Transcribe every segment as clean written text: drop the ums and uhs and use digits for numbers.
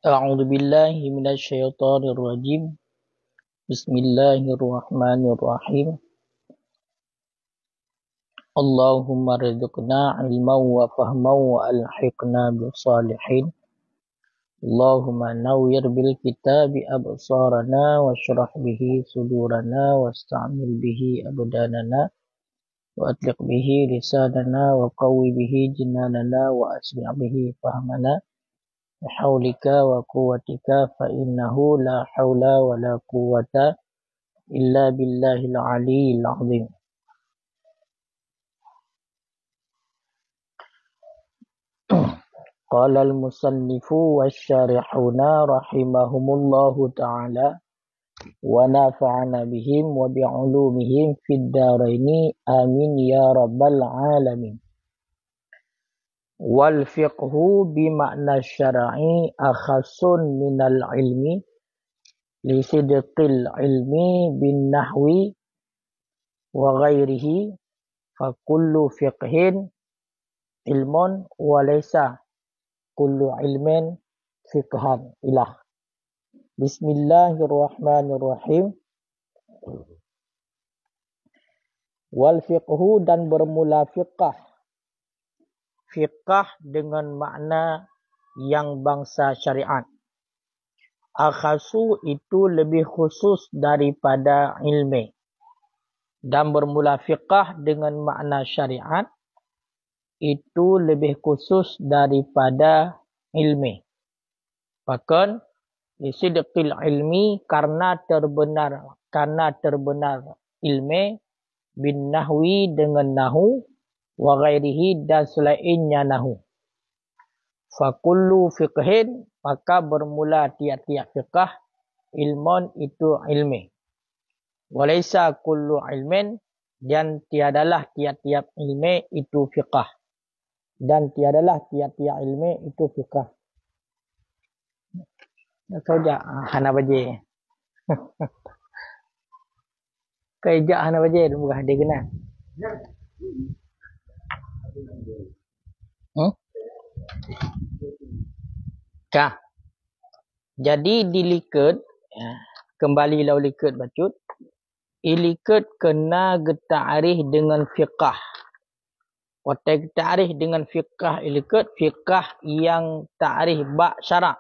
أعوذ بالله من الشيطان الرجيم بسم الله الرحمن الرحيم اللهم ارزقنا علما وفهما وألحقنا بالصالحين اللهم نوّر بالكتاب أبصارنا واشرح به صدورنا واستعمل به أبداننا وأطلق به لساننا وقوي به جناننا وأسمع به فهمنا بحولك وقوتك فإنه لا حول ولا قوة إلا بالله العلي العظيم. قال المصنف والشارحون رحمهم الله تعالى ونفعنا بهم وبعلومهم في الدارين آمين يا رب العالمين. والفقه بمعنى الشرعي أخص من العلم لصدق العلم بالنحو وغيره فكل فقه علم وليس كل علم فقها ilah. Bismillahirrahmanirrahim. Wal fiqhu dan bermula fiqh. Fiqh dengan makna yang bangsa syariat. Akhasu itu lebih khusus daripada ilmu. Dan bermula fiqh dengan makna syariat itu lebih khusus daripada ilmu. Bahkan lisidqil ilmi karena terbenar ilmu bin nahwi dengan nahu wa ghairihi dan selainnya nahu. Fa kullu fiqhin maka bermula tiap-tiap fiqh ilmun itu ilmu. Walaysa kullu ilmin dan tiadalah tiap-tiap ilmu itu fiqh. Dan tiadalah tiap-tiap ilmu itu fiqh. Kerja hana baje. Kerja hana baje bukan dia kena. Kah. Jadi diliket kembali lau liket bacut. Iliket kena geta'arih dengan fiqh. Watai geta'arih dengan fiqh iliket fiqh yang ta'arih ba' syarak.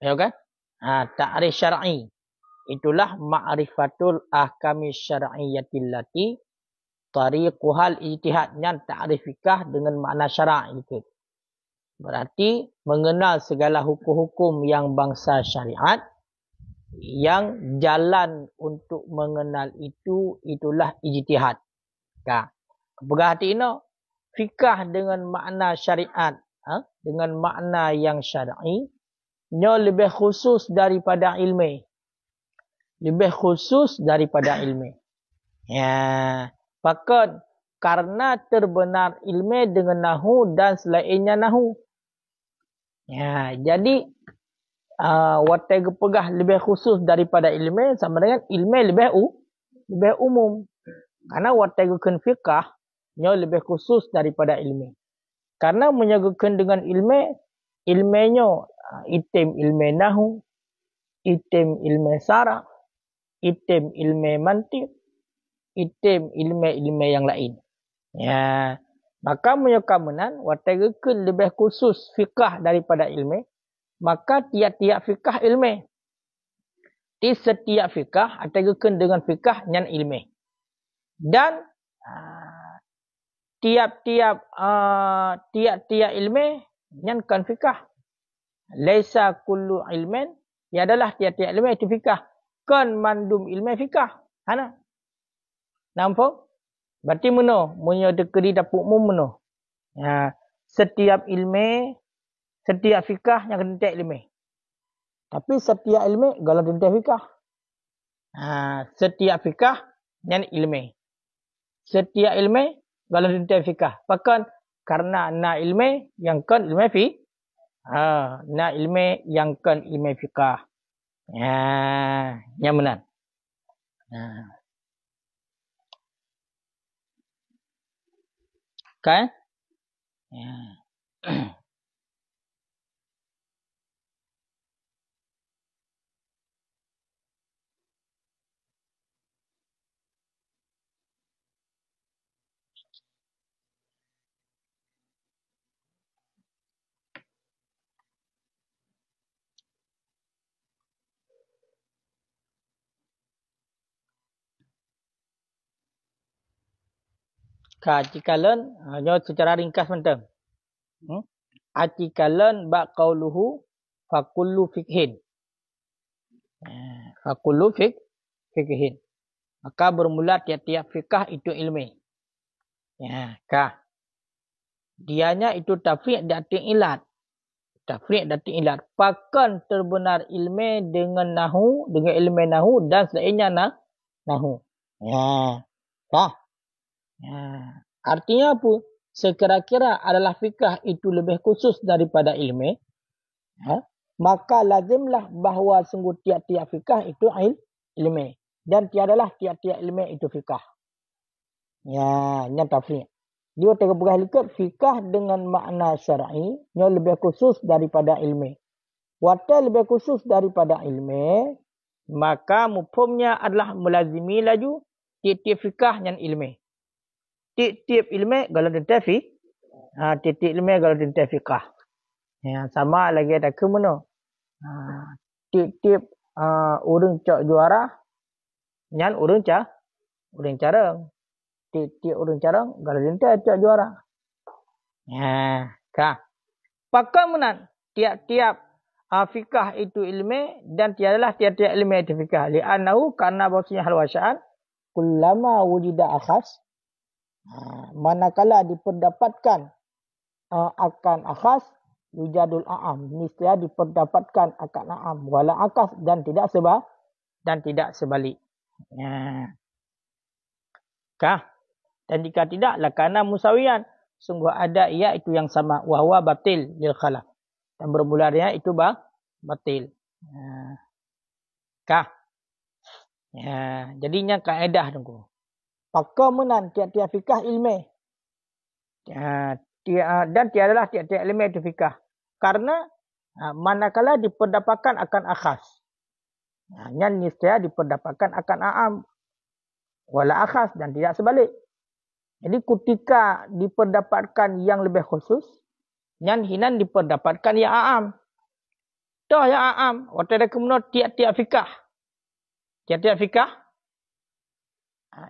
Ya kan? Ta'rif syar'i. Itulah ma'rifatul ahkami syar'iyyatil lati tariquhal ijtihad yang ta'rif fikah dengan makna syarak itu. Berarti mengenal segala hukum-hukum yang bangsa syariat yang jalan untuk mengenal itu itulah ijtihad. Perhati ini fikah dengan makna syariat dengan makna yang syar'i nya lebih khusus daripada ilmu. Lebih khusus daripada ilmu. Ya, bahkan karena terbenar ilmu dengan nahu dan selainnya nahu. Ya, jadi watai pegah lebih khusus daripada ilmu sama dengan ilmu lebih umum. Karena watai kan fiqh nya lebih khusus daripada ilmu. Karena menyagakan dengan ilmunya itim ilmu nahu, itim ilmu saraf, itim ilmu mantiq, itim ilmu yang lain. Ya, maka menyakamunan watagekeun lebih khusus fiqh daripada ilmu, maka tiap-tiap fiqh ilmu. Di setiap fiqh atagekeun dengan fiqh nyan ilmu. Dan tiap-tiap ilmu nyan kan fiqh. Laisa kullu ilmin ia adalah tiap-tiap ilmu itu fiqh. Kan mandum ilmu fiqh. Hana. Nampak? Berarti meno munyo dekeri dapuk mu meno. Setiap ilmu, setiap fiqh yang kentek ilmu. Tapi setiap ilmu kalau kentek fiqh. Setiap fiqh yang ilmu. Setiap ilmu kalau kentek fiqh. Bahkan karena na ilmu yang kan ilmu fiqh. Na ilmu yang kan ilmu fiqh. Yang benar. Kan? Artikalan, nyo secara ringkas mentang. Artikalan ba qauluhu fa kullu fiqhin. Fa kullu fiqhin. Maka bermula tiap-tiap fikah itu ilmi. Ya, kah. Dianya itu tafriq dan ilat. Tafriq dan ilat. Pakan terbenar ilmi dengan nahu, dengan ilmi nahu dan selainnya nahu. Ya, kah. Ya. Artinya apa? Sekira-kira adalah fikah itu lebih khusus daripada ilmi. Maka lazimlah bahawa sungguh tiap-tiap fikah itu ilmi. Dan tiadalah tiap-tiap ilmi itu fikah. Ya, ini tafriq. Dia terberah likat fikah dengan makna syar'i yang lebih khusus daripada ilmi. Wata lebih khusus daripada ilmi, maka mufhumnya adalah melazimi laju tiap-tiap fikah yang ilmi. Tiap-tiap ilmi kalau tentang tiap-tiap ilmi kalau tentang fikah. Ya, sama lagi ada ke mana? Tiap-tiap orang cak juara yang orang carang. Tiap-tiap orang carang kalau tentang cak juara. Ya, kah. Pakai menan tiap-tiap fikah itu ilmi dan tiadalah tiap-tiap ilmi itu fikah. Li'annahu karena bahasanya hal wasya'an kullama wujida akhas. Manakala diperdapatkan akan akhas yujadul a'am. Niscaya diperdapatkan akan a'am. Wala akas dan tidak sebalik. Ya. Kah? Dan jika tidak, lakana musawiyan. Sungguh ada ia itu yang sama. Wahwa batil lil khalaf. Dan bermulanya itu batil. Ya. Kah? Ya. Jadinya kaedah tunggu. Pakamunan tiap-tiap fikah ilmi. Ya. Dan tiadalah tiap-tiap ilmi itu fikah. Karena manakala diperdapatkan akan akhas. Yang niscaya diperdapatkan akan a'am. Wala akhas dan tidak sebalik. Jadi ketika diperdapatkan yang lebih khusus, yang hinan diperdapatkan yang a'am. Toh yang a'am. Waktu ada kemudian tiap-tiap fikah. Tiap-tiap fikah.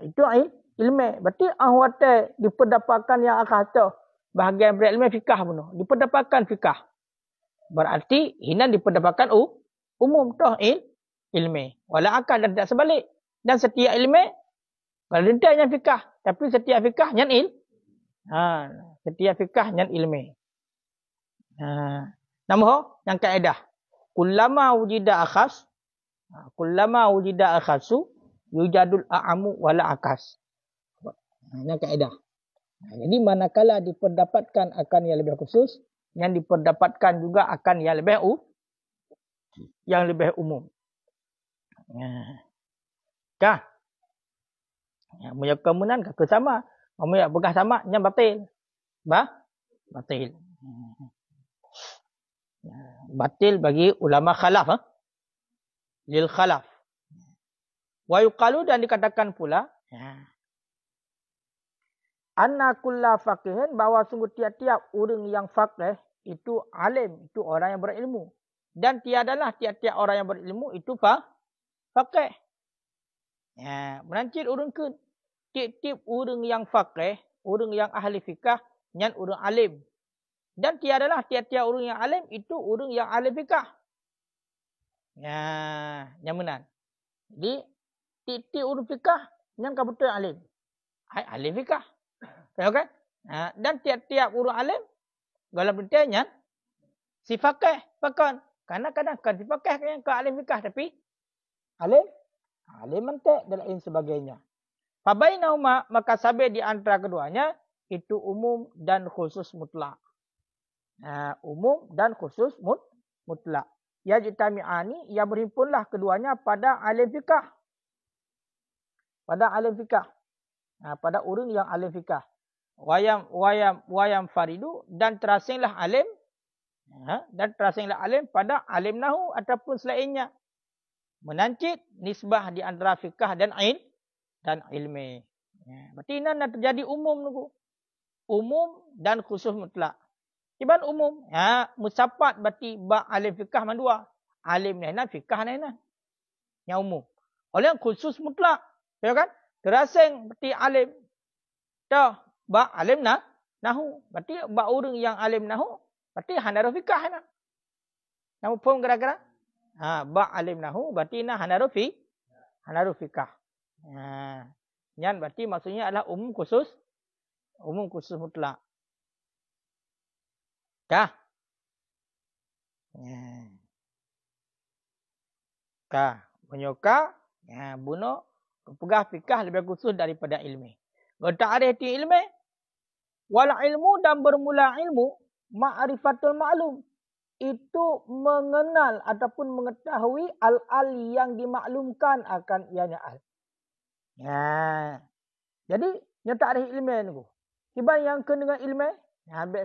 Itu ilmi. Berarti waktu diperdapatkan yang akhas tu. Bahagian berilmi fikah pun. Diperdapatkan fikah. Berarti hinan diperdapatkan umum. Toh ilmi. Wala akal dan tidak sebalik. Dan setiap ilmi. Kalau tidak yang fikah. Tapi setiap fikah yang setiap fikah yang ilmi. Nama yang kaedah. Kullama wujida akhas. Kullama wujida akhasu. Yujadul a'amu wala akas. Yang kaedah. Jadi manakala diperdapatkan akan yang lebih khusus. Yang diperdapatkan juga akan yang lebih umum. Kah? Punya kemunan kata sama. Punya begah sama. Yang batil. Batil. Batil bagi ulama khalaf. Lil khalaf. Wa yuqalu dan dikatakan pula. Anna kulla faqihin. Bahawa sungguh tiap-tiap orang yang faqih. Itu alim. Itu orang yang berilmu. Dan tiadalah tiap-tiap orang yang berilmu. Itu faqih. Merancit orang ke. Tiap-tiap orang yang faqih, orang yang ahli fikah, yang orang alim. Dan tiadalah tiap-tiap orang yang alim, itu orang yang ahli fikah. Yang benar. Jadi, tiap-tiap orang fikah, yang betul alim. Ahli fikah. Okay? Dan tiap-tiap orang alim, kalau bertanya, si faqih, fakon. Kadang-kadang kan si faqih yang ke ahli fikah, tapi alim mentek dan lain sebagainya. Fabainahuma maka sabi di antara keduanya itu umum dan khusus mutlak. Umum dan khusus mutlak. Ya jitami'ani ia berhimpunlah keduanya pada alim fikah. Pada alim fikah. Pada orang yang alim fikah. Wayam faridu dan terasinglah alim. Dan terasinglah alim pada alim nahu ataupun selainnya. Menancit nisbah di antara fikah dan ilmi. Berarti ini nak terjadi umum nunggu. Umum dan khusus mutlak. Iban umum. Musapat berarti alim fikah mandua. Alim ni fikah ni. Yang umum. Oleh yang khusus mutlak. Ya kan? Terasing berarti alim. Dah. ba alim nahu. Berarti ba orang yang alim nahu, berarti hana fikah na. Namu pun gara-gara ba alim nahu berarti na hana fikah. Nyan berarti maksudnya adalah umum khusus mutlak. Kah? Kah? Menyoka, bunuh, pegah fikah lebih khusus daripada ilmu. Ta'rif ilmu, wal ilmu dan bermula ilmu, ma'rifatul ma'lum. Itu mengenal ataupun mengetahui al-al yang dimaklumkan akan ianya al. Jadi, yang ta'rif ilmu ni. Tiba yang kena dengan ilmu,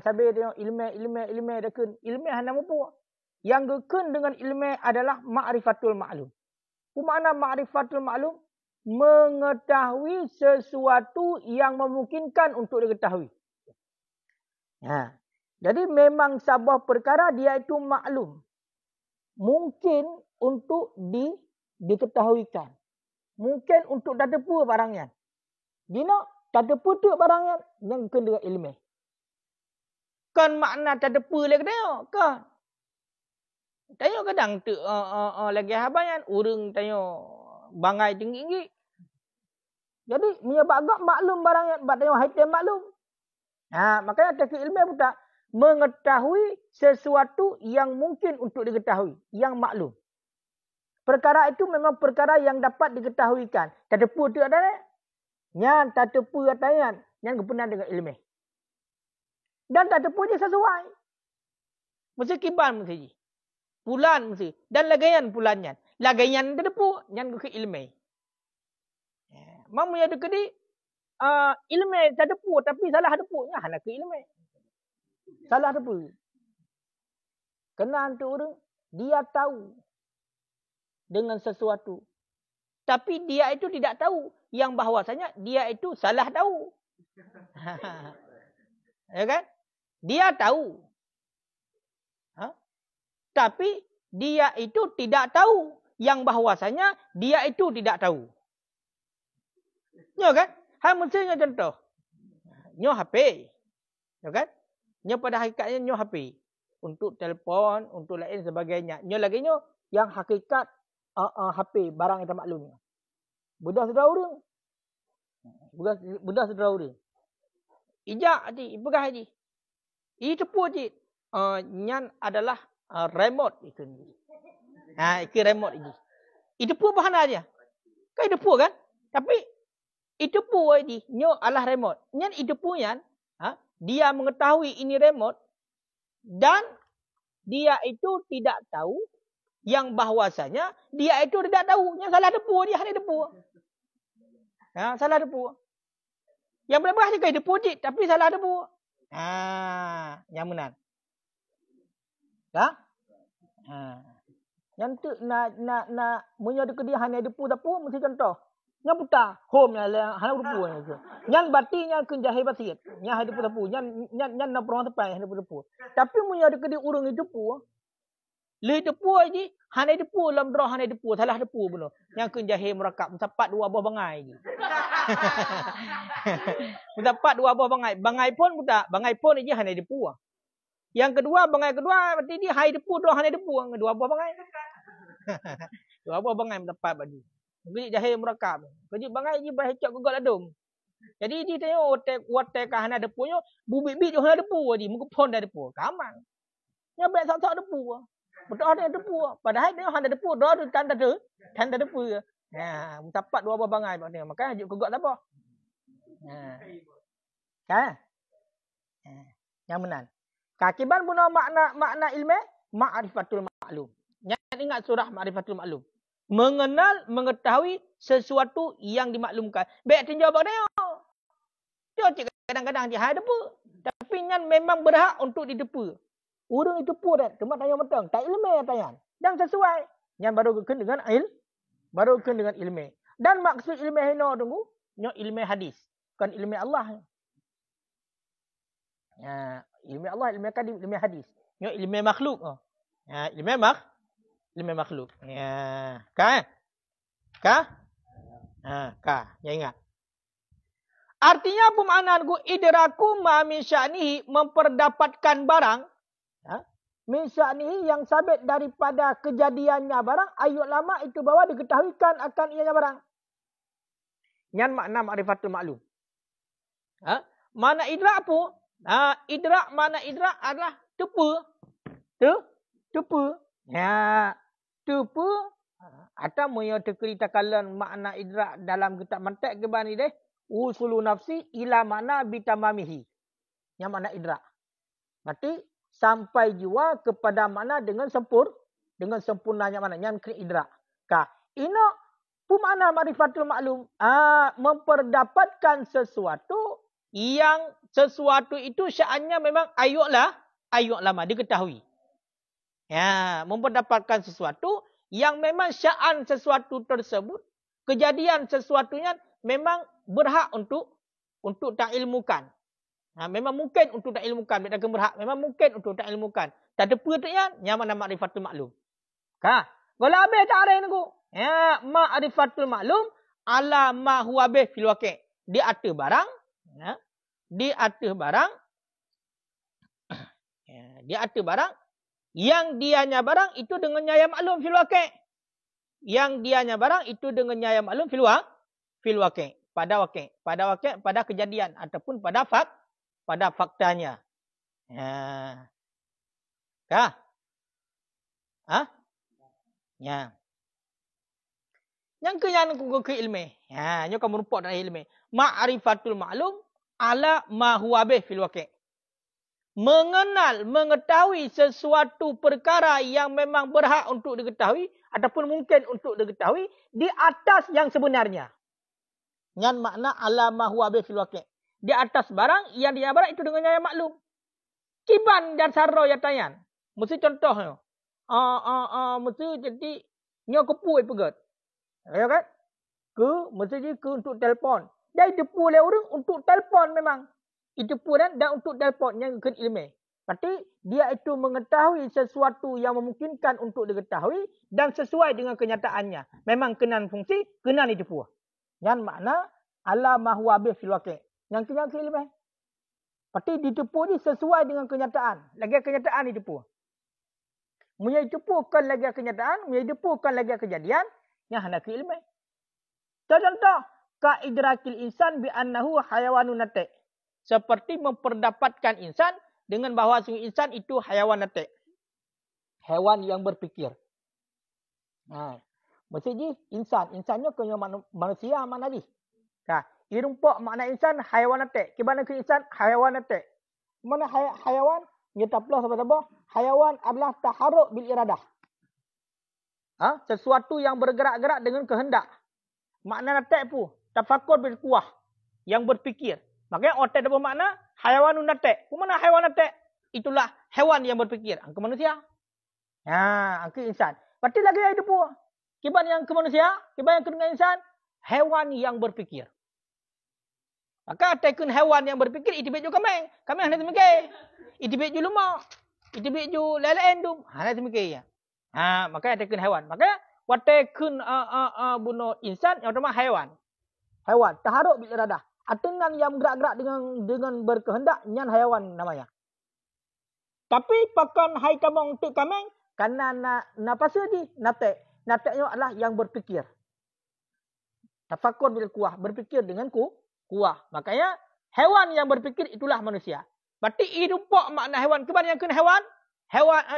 sambil tengok ilmu dah kena. Ilmu hanya apa? Yang kena dengan ilmu adalah ma'rifatul ma'lum. Apa makna ma'rifatul ma'lum? Mengetahui sesuatu yang memungkinkan untuk diketahui. Jadi memang sebuah perkara dia itu maklum. Mungkin untuk diketahuikan. Mungkin untuk dah depu barangnya. Dina tak depu tu barangnya yang kena dengan ilmu. Kan makna tak depu lagi tengok ke? Tengok kadang tu lagi habayan urang tengok bangai tinggi. Jadi menyebab agak maklum barangnya, bab tengok haitan maklum. Makanya teknik ilmu pun tak mengetahui sesuatu yang mungkin untuk diketahui, yang maklum. Perkara itu memang perkara yang dapat diketahuikan. Tak tepu tu ada ni. Yang tak tepu katanya, yang berkenaan dengan ilmu. Dan tak tepu je sesuai. Mesti kiban mesti. Pulan mesti. Dan lagayan pulannya. Lagayan tak tepu, yang ke ilmu. Mamu yang dekedi ilmu tak tepu tapi salah tepu. Ya, nak ke ilmu. Salah tepu. Kena tu orang, dia tahu dengan sesuatu. Tapi dia itu tidak tahu yang bahwasanya dia itu salah tahu. Ya kan? Dia tahu. Tapi dia itu tidak tahu yang bahwasanya dia itu tidak tahu. Ya kan? Hai mestinya contoh. Nyo HP. Ya kan? Nyo pada hakikatnya nyo HP. Untuk telefon, untuk lain sebagainya. Nyo lagi nyo yang hakikat HP, barang yang tak maklum. Budak saudara orang. Budak saudara orang. Ijak haji, pegah haji. Ini tepu haji. Nyan adalah remote. Itu remote ini. Itu tepu bahan aja. Kan itu tepu kan? Tapi itu tepu haji. Nyo adalah remote. Nyan itu tepu nyan. Dia mengetahui ini remote. Dan dia itu tidak tahu yang bahwasanya dia itu tidak tahu. Yang salah depu dia hanya depu. Salah depu. Yang benar-benar dia depu je tapi salah depu. Yang benar. Yang tu nak munyo dekat dia hanya depu mesti contoh. Yang buta home yang hanya depu je. Yang batinya kun jahil basit. Yang hanya depu. Yang nak perang tepai hanya depu. Tapi munyo dekat dia urang itu depu. Le depu aja, hanya depu dalam draw hanya depu, salah depu benar. Yang kun jahil merakap, mendapat 2 buah bangai je. Mendapat 2 buah bangai. Bangai pun buta, bangai pun aja hanya depu. Yang kedua, bangai kedua berarti dia hanya depu, draw hanya depu, 2 buah bangai. 2 buah bangai mendapat bagi. Mungkin jahil merakap. Kerja bangai je bahicak gugak ladum. Jadi dia tengok water kah hanya depunya, bubik-bik je hanya depu aja, muka pun dah depu. Kamang. Yang baik sok-sok depu. Betul ada depu. Padahal dia hanya depu, dah tanda depu. Mendapat 2 buah bangai maknanya. Makanya hajuk kegak siapa? Kan? Yang benar. Kakiban guna makna ilmu ma'rifatul ma'lum. Jangan ingat surah ma'rifatul ma'lum. Mengenal, mengetahui sesuatu yang dimaklumkan. Baik tinjau apa dia? Dia kadang-kadang dia hanya depu. Tapi yang memang berhak untuk didepu. Urang itu pun dah. Cuma tanya betul. Tak ilmu yang tanya. Dan sesuai. Yang baru kena dengan baru kena dengan ilmu. Dan maksud ilmu hino tunggu. Nyo ilmu hadis. Bukan ilmu Allah. Ilmu Allah, ilmu kadim, ilmu hadis. Nyo ilmu makhluk. Ilmu makhluk. Kah? Kah? Kah? Yang ingat. Artinya apa makna ku? Idraku ma min sya'nihi, memperdapatkan barang. Min sya'nihi yang sabit daripada kejadiannya barang. Ayat lama itu bahwa diketahuikan akan ianya barang. Yang makna ma'rifatul maklum. Mana idrak apa? Mana idrak adalah tepa. Tepa. Ya, tepa. Atau moyo terkerita kalan makna idrak dalam kitab mantak ke bani deh. Usulu nafsi ila makna bitamamihi. Yang makna idrak. Berarti sampai jua kepada makna dengan sempurnanya makna. Yang kena idrak. Ino makna ma'rifatul maklum. Memperdapatkan sesuatu yang sesuatu itu sya'annya memang ayat lama diketahui. Ya, memperdapatkan sesuatu yang memang sya'an sesuatu tersebut, kejadian sesuatunya memang berhak untuk tak ilmukan. Memang mungkin untuk tak ilmukan, bukan berhak. Memang mungkin untuk tak ilmukan. Tak ada pertanyaan, yang mana ma'rifatul maklum. Kalau habis tak ada ni. Ya, ma'rifatul maklum ala ma huwa bih fil waqi'. Di atas barang, ya. Di atas barang. Ya, di atas barang yang dianya barang itu dengan nyaya maklum fil waqi'. Yang dianya barang itu dengan nyaya maklum fil waqi'. Pada kejadian ataupun pada faktanya. Ya. Ya. Yang kenyan ke ilmu. Ya, nyo kamu rupak dari ilmu. Ma'rifatul maklum ala ma huwa bih fil waqi'. Mengenal, mengetahui sesuatu perkara yang memang berhak untuk diketahui ataupun mungkin untuk diketahui di atas yang sebenarnya. Yang makna ala ma huwa bih fil waqi'. Di atas barang yang dia barang itu dengan yang maklum. Kiban dan sarro ya tayan. Mesti contohnya. Mesti jadi nyo kepu pegat. Ya kan? Mesti ke untuk telefon. Dia depu oleh orang untuk telefon memang. Itu pun dan untuk telefon yang ke ilmu. Berarti dia itu mengetahui sesuatu yang memungkinkan untuk diketahui dan sesuai dengan kenyataannya. Memang kenan fungsi, kenan itu pun. Yang makna ala ma huwa bih fil waqi'. Yang kenan ke ilmu. Berarti ditepu ni sesuai dengan kenyataan. Lagi kenyataan ditepu. Munya ditepukan lagi kenyataan, munya ditepukan lagi kejadian, yang hendak ke ilmu. Contoh, ka idrakil insan bi annahu hayawanun nati'. Seperti memperdapatkan insan dengan bahawa sungguh insan itu hayawan nati'. Hewan yang berfikir. Maksudnya insan. Insannya kena manusia mana lagi? Irumpak makna insan hayawan nati'. Kibana ke insan hayawan nati'. Mana hayawan? Nyetaplah sahabat-sahabat. Hayawan adalah taharuk bil iradah. Sesuatu yang bergerak-gerak dengan kehendak. Makna nati' pun tafakur bil kuah. Yang berfikir. Makanya otak ada bermakna hayawanun nati'. Mana hayawan nati'? Itulah hewan yang berfikir. Angka manusia. Angka insan. Berarti lagi ada pun. Kiban yang ke manusia, kiban yang ke dengan insan, hewan yang berfikir. Maka tekun hewan yang berfikir, itibik juga kameng. Kameng hendak semikir. Itibik juga lumak. Itibik juga lelain tu. Hendak semikir. Maka tekun hewan. Maka watekun bunuh insan, yang utama hewan. Hewan. Taharuk bil iradah. Atenan yang bergerak-gerak dengan berkehendak, nyan hayawan namanya. Tapi pakan hai kamong tu kameng, karena napa saja nate. Nate-nya adalah yang berfikir. Tafakur bil kuah, berfikir dengan kuah. Makanya hewan yang berfikir itulah manusia. Berarti irupok makna hewan. Keban yang ke hewan,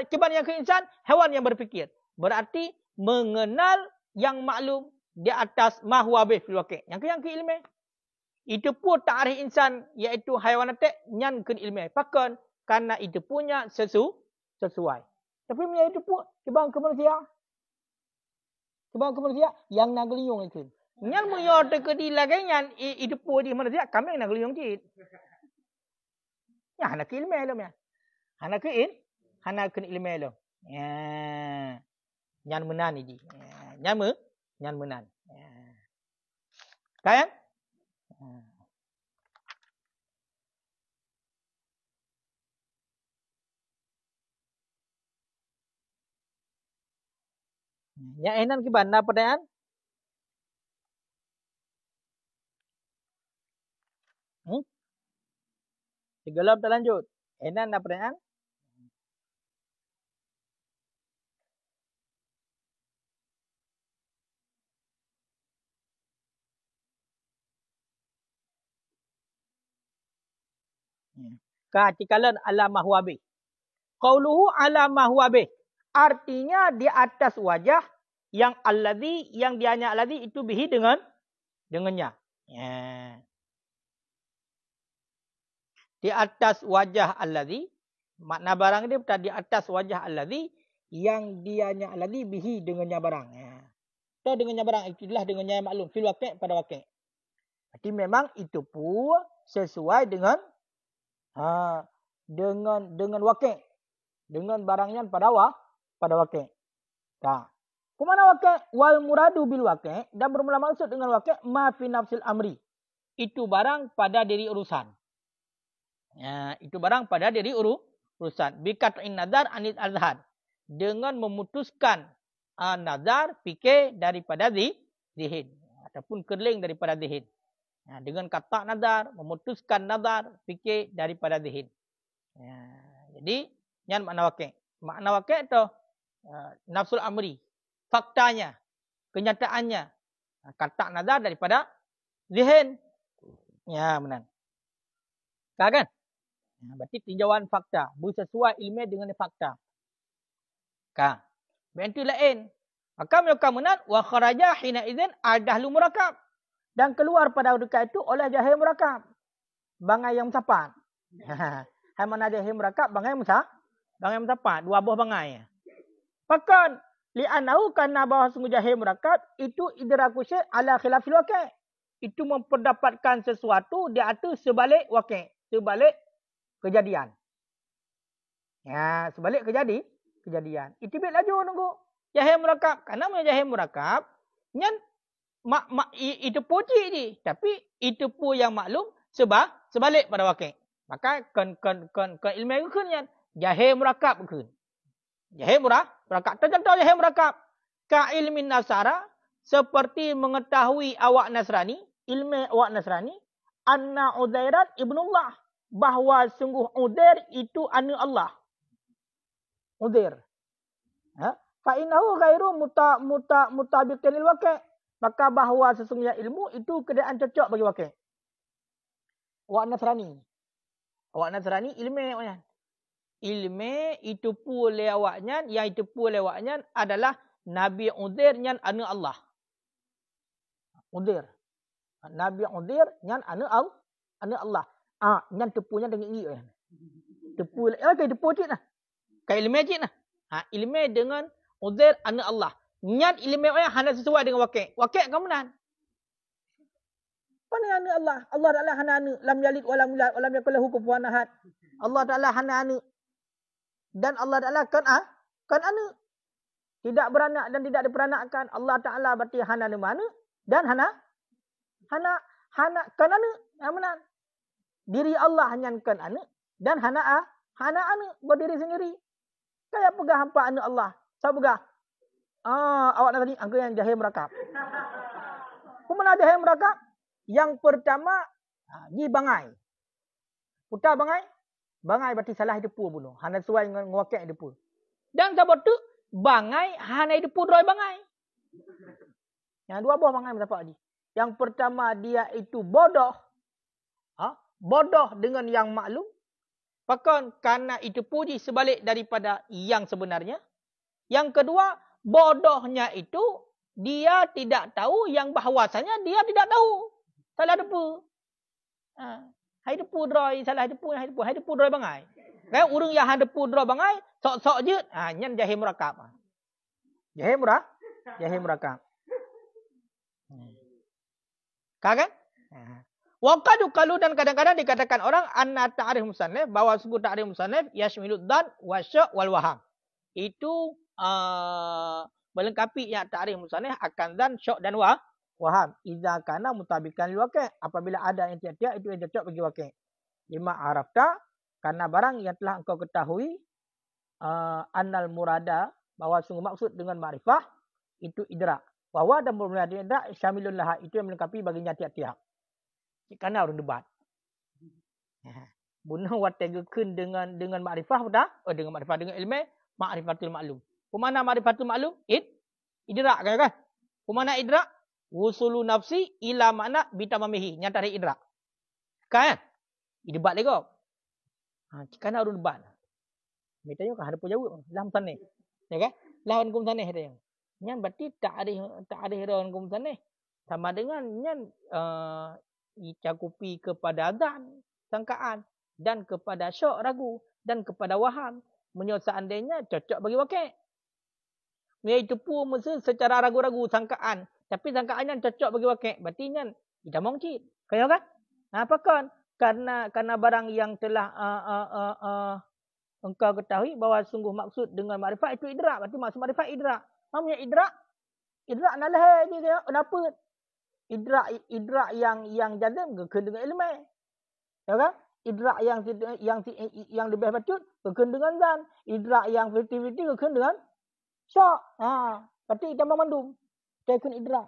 keban yang ke insan, hewan yang berfikir. Berarti mengenal yang maklum di atas ma huwa bih fil waqi'. Yang ke ilmu. Itu pun ta'rif insan iaitu haiwan nati' nyan ke ilmu. Pakan karena itu punya sesuai. Tapi punya itu pun kebang ke manusia. Kebang ke manusia yang nak geliung itu. Nyan muyo te ke di lagi nyan itu pun di manusia kami nak geliung cit. Ya hana ke ilmu lo ya. Hana ke ilmu lo. Ya. Nyan menan ini. Nyan menan. Kan? Yang enan kiban na pertanyaan? Tenggelam tak lanjut. Enan ada pertanyaan? Katikalan ala mahwabi. Qauluhu ala mahwabi. Artinya di atas wajah yang alladhi, yang dianya alladhi itu bihi dengannya. Ya. Di atas wajah alladhi, makna barang dia di atas wajah alladhi yang dianya alladhi bihi dengannya barang. Ya. Atau dengannya barang, itulah dengannya yang maklum fil waqi' pada waqi'. Jadi memang itu pun sesuai dengan dengan waqi', dengan barangnya pada waqi'. Nah, kemana waqi'? Wal muradu bil waqi', dan bermula maksud dengan waqi' ma fi nafsil amri. Itu barang pada diri urusan. Ya, itu barang pada diri urusan. Biqat'in nazar anil azhar. Dengan memutuskan nazar, fikir daripada zihin. Ataupun kerling daripada zihin. Ya, dengan kata nazar, memutuskan nazar, fikir daripada zihin. Ya, jadi, yang makna waqi'. Makna waqi' itu nafsul amri. Faktanya, kenyataannya. Kata nazar daripada zihin. Ya, benar. Kan? Berarti tinjauan fakta. Bersesuai ilmiah dengan fakta. Kan? Bentuk lain. Maka mereka menang. Wa kharaja hina izin adahlu murakab. Dan keluar pada dekat itu oleh jahil murakab. Bangai yang mencapat. Hai mana jahil murakab, bangai mencapat. Dua buah bangai. Bahkan, li'anahu karena bahawa sungguh jahil murakab, itu idraku syai' ala khilafil waqi'. Itu memperdapatkan sesuatu di atas sebalik waqi'. Sebalik kejadian. Ya, sebalik kejadian. Itibit laju nunggu. Jahil murakab. Karena jahil murakab, nyan itu puji ni. Tapi itu pun yang maklum sebalik pada waqi'. Maka kan ilmu kun nyan. Jahil murakab kun. Jahil murakab. Tercontoh jahil murakab. Ka ilmin nasara, seperti mengetahui awak Nasrani, ilmu awak Nasrani, anna Uzairan ibnullah. Bahawa sungguh Uzair itu anak Allah. Uzair. Fa innahu ghairu mutabiqin lil waqi'. Maka bahawa sesungguhnya ilmu itu keadaan cocok bagi waqi'. Awak Nasrani ilmu awaknya. Ilmu itu pula awaknya, yang itu pula awaknya adalah Nabi Uzair yang anak Allah. Uzair. Nabi Uzair yang anak Allah. Yang tepunya dengan ini. Tepu. Tepu cik lah. Kayak ilmu cik lah. Ilmu dengan Uzair anak Allah. Yang ilmu yang hanya sesuai dengan waqi'. Waqi' kamu nan. Apa dengan anak Allah? Allah Ta'ala hana anak. Lam yalid wa lam yulad wa lam yakul lahu kufuwan ahad. Allah Ta'ala hana anak. Dan Allah Ta'ala kan anak. Tidak beranak dan tidak diperanakkan. Allah Ta'ala berarti hana mana? Dan hana kan anak. Yang mana? Diri Allah hanyakan anak dan hana anak berdiri sendiri. Kayak pegah hampa anak Allah. Saya pegah. Awak nak tadi angka yang jahil murakab. Kumana jahil murakab? Yang pertama di bangai. Putar bangai. Bangai berarti salah depu bunuh. Hana sesuai dengan waqi' depu. Dan sebab tu bangai hana depu droi bangai. Yang dua buah bangai mendapat tadi. Yang pertama dia itu bodoh. Bodoh dengan yang maklum. Bahkan karena itu puji sebalik daripada yang sebenarnya. Yang kedua, bodohnya itu dia tidak tahu yang bahawasanya dia tidak tahu. Salah depu. Hai depu droi, salah depu, hai depu droi bangai. Kan urang yang depu droi bangai, sok-sok je, nyan jahil murakab. Jahil murakab. Kan? Waqad qalu, dan kadang-kadang dikatakan orang anna ta'rif musannif, bahwa sebut ta'rif musannif yashmilud dan wasya' wal waham. Itu melengkapi yang ta'rif musannif akan dan syok dan waham. Idza kana mutabikan lil waqi', apabila ada yang tiap-tiap itu yang cocok bagi waqi'. Lima arafta, karena barang yang telah engkau ketahui annal murada, bahwa sungguh maksud dengan ma'rifah itu idrak. Bahwa dan bermula idrak syamilun laha, itu yang melengkapi baginya tiap-tiap. Kerana orang debat. Bunah watega kun dengan makrifah dah. Dengan makrifah dengan ilmu ma'rifatul maklum. Pemana ma'rifatul maklum? Idrak kan? Pemana idrak? Wusulu nafsi ila makna bitamamihi. Nyata dari idrak. Kan? Debat lagi kau. Kan harus debat. Mitanya kan ada jawab. Lam taneh. Ya kan? Lawan kum taneh dia. Nyan berarti tak ada lawan kum taneh. Sama dengan nyan cakupi kepada dan sangkaan dan kepada syok ragu dan kepada waham. Menurut seandainya cocok bagi wakil. Iaitu pun mesti secara ragu-ragu sangkaan. Tapi sangkaan yang cocok bagi wakil. Berarti yang kita mungkin. Kaya kan? Apa kan? Karena barang yang telah engkau ketahui bahawa sungguh maksud dengan makrifat itu idrak. Berarti maksud makrifat idrak. Maksudnya idrak? Idrak nalah ni kaya. Kenapa? Idrak yang jazim kekena dengan ilmu. Ya kan? Idrak yang lebih patut kekena dengan zan. Idrak yang 50-50 kekena dengan syak. Berarti kita memandum. Kita kena idrak.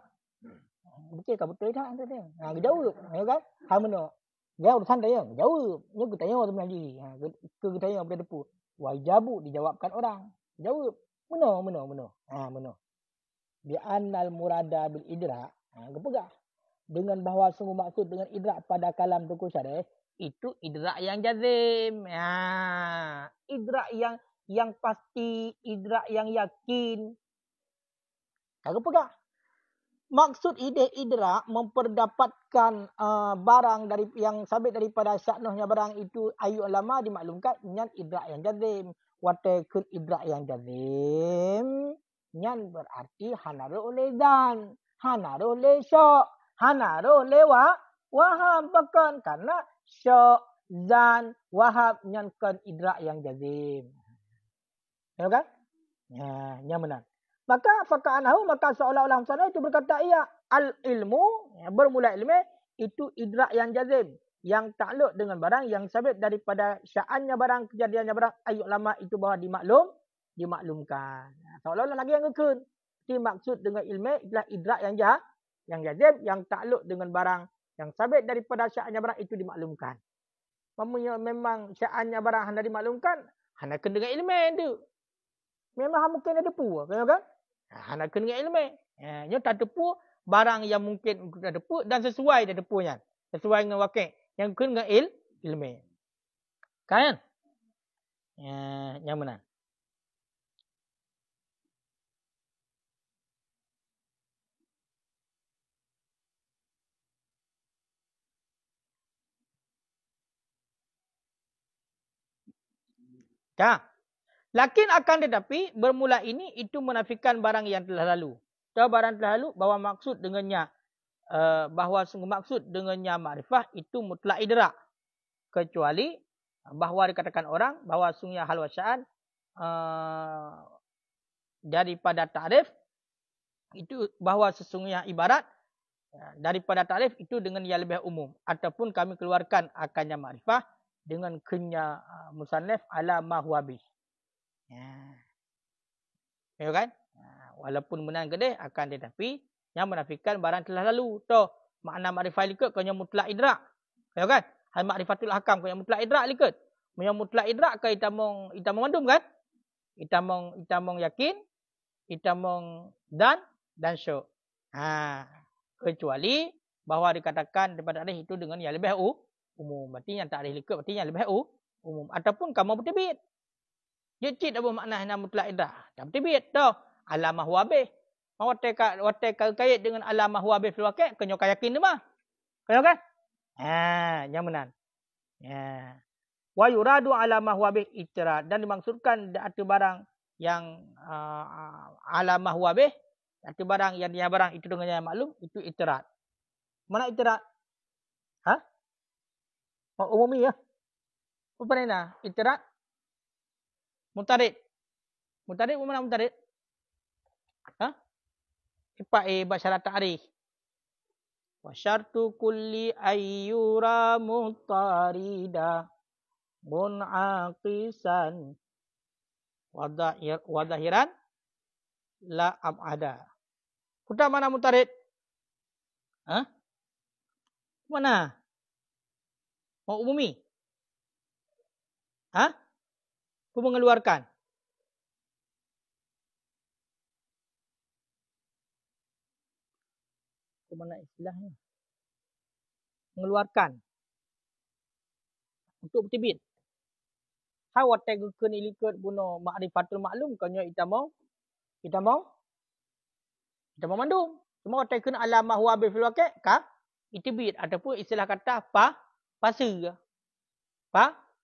Betul ke betul tak? Kita jawab. Ya kan? Hal mana? Dia urusan dia. Jawab. Ini kita tanya orang lagi. Kita tanya pada depu. Wajibu dijawabkan orang. Jawab. Mana? Mana? Bi'annal murada bil idrak. Kepegah. Dengan bahawa sungguh maksud dengan idrak pada kalam Tunku Syarih. Itu idrak yang jazim. Idrak yang pasti. Idrak yang yakin. Kepegah. Maksud idrak memperdapatkan barang dari yang sabit daripada syaknuhnya barang itu ayu ulama dimaklumkan nyan idrak yang jazim. Watakun idrak yang jazim nyan berarti hanaru oleh zan, hanaru oleh syak, hanaru oleh waham bahkan karena syak, zan, waham nyan kan idrak yang jazim. Ya kan? Yang benar. Maka faka'anahu maka seolah-olah sana itu berkata ia al-ilmu bermula ilmu itu idrak yang jazim yang takluk dengan barang yang sabit daripada sya'annya barang kejadiannya barang ayat lama itu bahawa dimaklumkan. Seolah-olah lagi yang kekun. Jadi maksud dengan ilmu adalah idrak yang jazim yang takluk dengan barang yang sabit daripada sya'annya barang itu dimaklumkan. Memang sya'annya barang hendak dimaklumkan hendak kena dengan ilmu itu. Memang mungkin ada depu kan? Nak kena dengan ilmu. Nya tak depu barang yang mungkin ada depu dan sesuai dia depunya. Sesuai dengan wakil yang kena dengan ilmu. Kan? Yang mana? Lakin akan tetapi bermula ini itu menafikan barang yang telah lalu. Barang telah lalu bahawa maksud dengannya bahawa sungguh maksud dengannya makrifah itu mutlak idrak. Kecuali bahawa dikatakan orang bahawa sungguhnya hal wasya'an daripada ta'rif itu bahawa sesungguhnya ibarat daripada ta'rif itu dengan yang lebih umum ataupun kami keluarkan akannya makrifah dengan kenya musannaf ala ma huwa bih. Ya kan? Walaupun menang gede akan tetapi yang menafikan barang telah lalu. Toh makna makrifah likut kanya mutlak idrak. Ya kan? Hal makrifatul ahkam kanya mutlak idrak likut. Yang mutlak idrak ke itamong mandum kan? Itamong yakin, itamong dan syuk. Kecuali bahawa dikatakan daripada hadis itu dengan yang lebih umum. Berarti yang tak ada likut berarti yang lebih umum ataupun kamu bertibit. Dia cik apa makna yang mutlak idrak. Tak bertibit dah. Alamah wabih. Watai kait dengan alamah wabih fil waqi' kena yakin tu mah. Kena kan? Yang benar. Wa yuradu alamah wabih itirat dan dimaksudkan ada barang yang alamah wabih, ada barang yang dia barang itu dengan yang maklum itu itirat. Mana itirat? Umumi ya. Apa ni nah? Itirat mutarid. Mutarid mana mutarid? Ipai basyarat ta'rif. Wa syartu kulli ayyura mutarida mun'aqisan wa zahiran la ab'ada. Kuta mana mutarid? Mana? Umumi. Ha? Mengeluarkan. Mana istilahnya? Mengeluarkan. Untuk bertibit. How what take kun ilikut buno ma'rifatul maklum kanyo itamong mandum. Semua take kun alamah huwa bil waqi' ka itibit ataupun istilah kata pasir.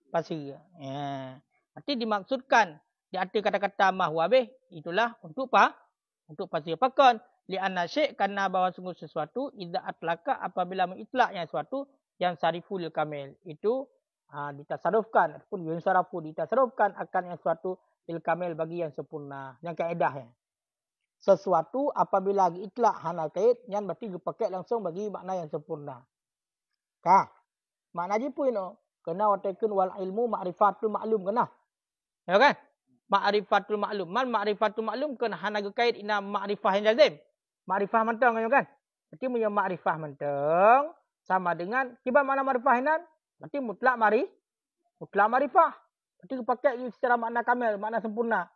Pasir. Ya. Arti dimaksudkan di arti kata-kata mahwabih itulah untuk pasir. Pakon li'anna syai' karena bahawa sungguh sesuatu idza atlaka apabila mengitlaknya sesuatu yang sariful kamil itu ditasarrufkan ataupun yunsarafu ditasarrufkan akan yang sesuatu il kamil bagi yang sempurna. Yang kaedahnya. Sesuatu apabila itlak hana kait yang berarti dipakai langsung bagi makna yang sempurna. Makna je pun kena watakan wal ilmu ma'rifatul maklum kena. Ya kan? Ma'rifatul maklum. Man ma'rifatul maklum kena hana kait ina ma'rifah yang lazim. Ma'rifah mentang kan? Berarti punya ma'rifah mentang sama dengan kibar mana ma'rifah hinan? Berarti mutlak ma'rifah. Berarti pakai secara makna kamil, makna sempurna.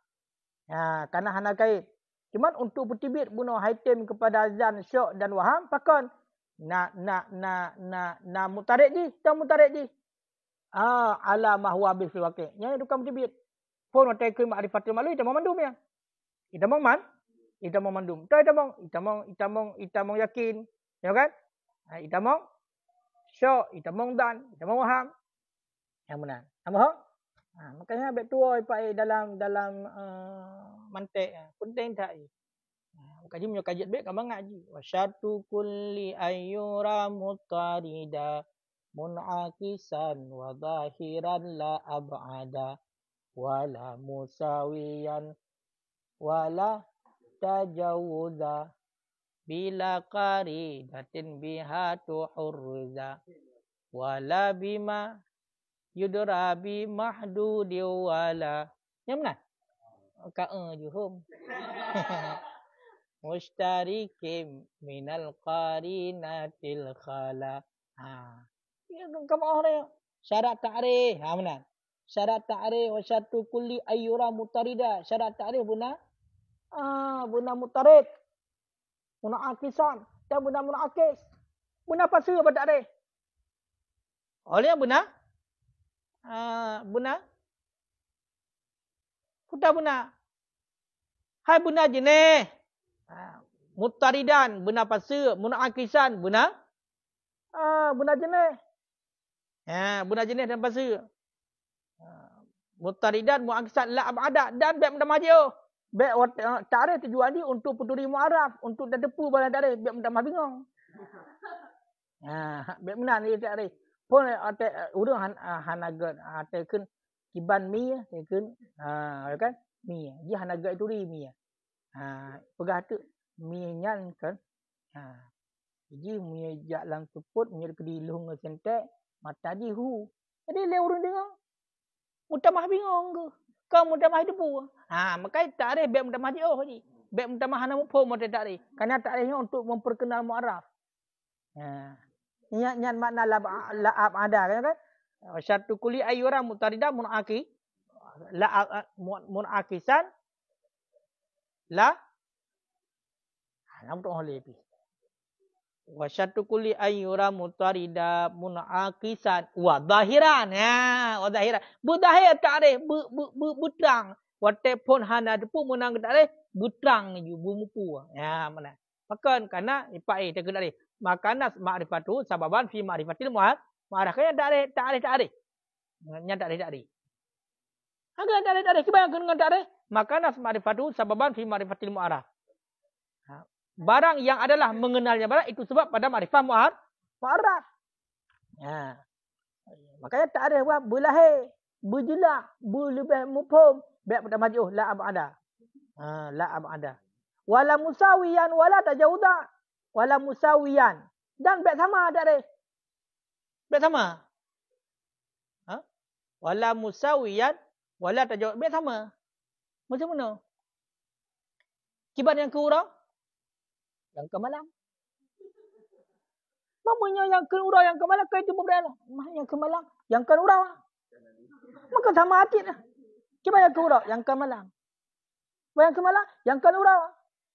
Ya, karena hana kait. Cuma untuk bertibit bunuh haitim kepada azan, syok dan waham pakon na mutarik di, kita mutarik di. Ala mahwa bil waqi'. Yang dukam bertibit. Pun wataikun ma'rifatul malu itamong mandum ya. Itamong mandum. Itamong yakin. Ya kan? Itamong syok, itamong dan, itamong waham. Yang benar. Faham? Makanya abek tua ipak dalam mantik penting tak kaji punya kajian baik kan ngaji wasyatu kulli ayyura mutarida munakisan wa zahiran la ab'ada wala musawiyan wala tajawuza bila qaridatin bihatu hurza wala bima yudrabi mahdudi wala. Yang benar? Ka juhum. Mushtarikim minal qarinatil khala. Ya kamu orang syarat ta'rif. Benar. Syarat ta'rif wa syartu kulli ayyura mutarida. Syarat ta'rif guna mutarid. Guna akisan dan guna munakis. Guna pasir apa ta'rif? Oleh benar? Buna kuda buna hai buna jenis mutaridan buna pasir munakisan buna jenis buna jenis dan pasir mutaridan munakisan la abada dan bab mendamajio bab ta'rif tujuan dia untuk peduli muaraf untuk dedepu bala ta'rif bab mendamah bingung bab benar ni ta'rif pun urang hanagat tekun kiban mi tekun kan mi dia hanagat itu ri mi pegah tu mi nyan kan jadi mi jak lang tuput mi kedi lung sentek mata di hu jadi le urang dengar mutamah bingung ke kau mutamah debu makai takrif bab mutamah dia ni bab mutamah hana mufhum mata takrif kerana takrifnya untuk memperkenal muaraf nyan makna la'ab ada kan syartu kulli ayyura mutarida munaki la munakisan la nam tu oleh pi wa syartu kulli ayyura mutarida munakisan wa zahiran wa zahiran budahir ta'rif butrang wate pun hana depu menang ta'rif butrang ni bumupu mana makan karena ipai tak ta'rif makana ma'rifatu sababan fi ma'rifatil mu'arraf kan ta'rif nya ta'rif agak ta'rif kiban dengan ta'rif makana ma'rifatu sababan fi ma'rifatil mu'arraf barang yang adalah mengenalnya barang itu sebab pada ma'rifah mu'arraf makanya ta'rif wa bulahir bujelah lebih mufhum baik pada maj'uh la abada wala musawiyan wala tajawuda wala musawiyan dan baik sama ta'rif baik sama wala musawiyan wala tajawud baik sama macam mana kibat yang ke urang yang ke malam mamanya yang ke urang yang ke malam ke itu berbeza yang ke malam yang ke urang Maka sama hati dah. Cuba yang ke urau, yang ke malam. Yang ke malam, yang ke urau.